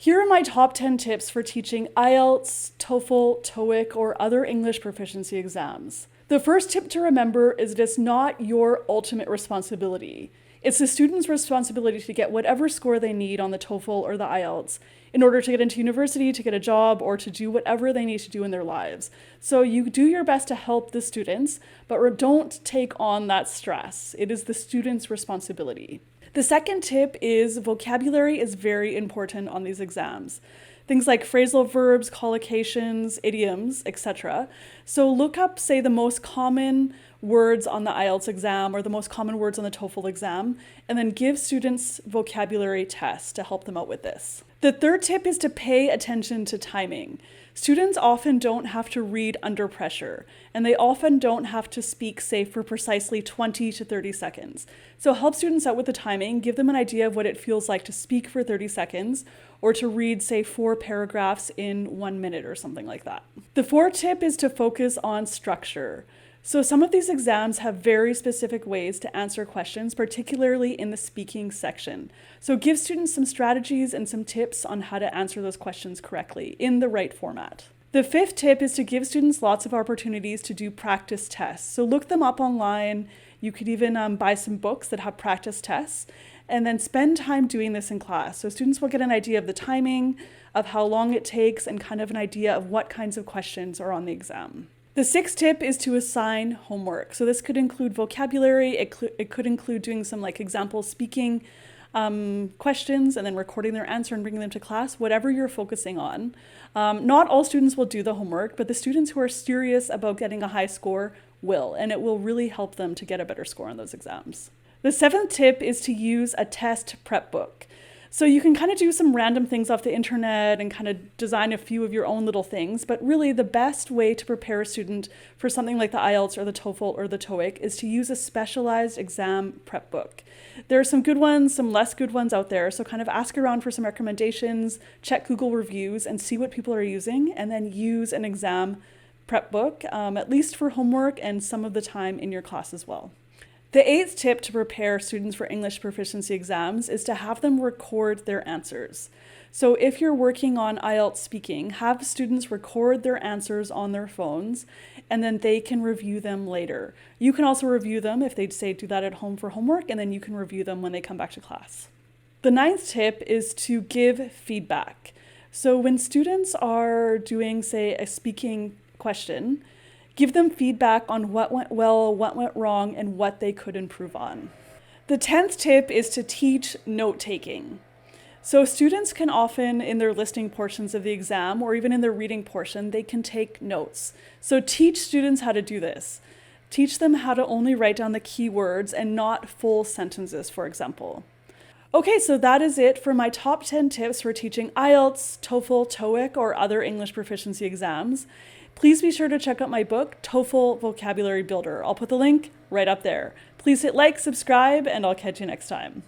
Here are my top 10 tips for teaching IELTS, TOEFL, TOEIC, or other English proficiency exams. The first tip to remember is that it's not your ultimate responsibility. It's the student's responsibility to get whatever score they need on the TOEFL or the IELTS in order to get into university, to get a job, or to do whatever they need to do in their lives. So you do your best to help the students, but don't take on that stress. It is the student's responsibility. The second tip is vocabulary is very important on these exams. Things like phrasal verbs, collocations, idioms, etc. So look up, say, the most common words on the IELTS exam or the most common words on the TOEFL exam, and then give students vocabulary tests to help them out with this. The third tip is to pay attention to timing. Students often don't have to read under pressure, and they often don't have to speak, say, for precisely 20 to 30 seconds. So help students out with the timing, give them an idea of what it feels like to speak for 30 seconds, or to read, say, 4 paragraphs in 1 minute or something like that. The fourth tip is to focus on structure. So some of these exams have very specific ways to answer questions, particularly in the speaking section. So give students some strategies and some tips on how to answer those questions correctly in the right format. The fifth tip is to give students lots of opportunities to do practice tests. So look them up online. You could even buy some books that have practice tests, and then spend time doing this in class. So students will get an idea of the timing, of how long it takes, and kind of an idea of what kinds of questions are on the exam. The sixth tip is to assign homework. So this could include vocabulary, it could include doing some like example speaking questions and then recording their answer and bringing them to class, whatever you're focusing on. Not all students will do the homework, but the students who are serious about getting a high score will, and it will really help them to get a better score on those exams. The seventh tip is to use a test prep book. So you can kind of do some random things off the internet and kind of design a few of your own little things, but really the best way to prepare a student for something like the IELTS or the TOEFL or the TOEIC is to use a specialized exam prep book. There are some good ones, some less good ones out there, so kind of ask around for some recommendations, check Google reviews and see what people are using, and then use an exam prep book, at least for homework and some of the time in your class as well. The eighth tip to prepare students for English proficiency exams is to have them record their answers. So if you're working on IELTS Speaking, have students record their answers on their phones, and then they can review them later. You can also review them if they say do that at home for homework, and then you can review them when they come back to class. The ninth tip is to give feedback. So when students are doing, say, a speaking question, give them feedback on what went well, what went wrong, and what they could improve on. The 10th tip is to teach note-taking. So students can often, in their listening portions of the exam, or even in their reading portion, they can take notes. So teach students how to do this. Teach them how to only write down the key words and not full sentences, for example. Okay, so that is it for my top 10 tips for teaching IELTS, TOEFL, TOEIC, or other English proficiency exams. Please be sure to check out my book, TOEFL Vocabulary Builder. I'll put the link right up there. Please hit like, subscribe, and I'll catch you next time.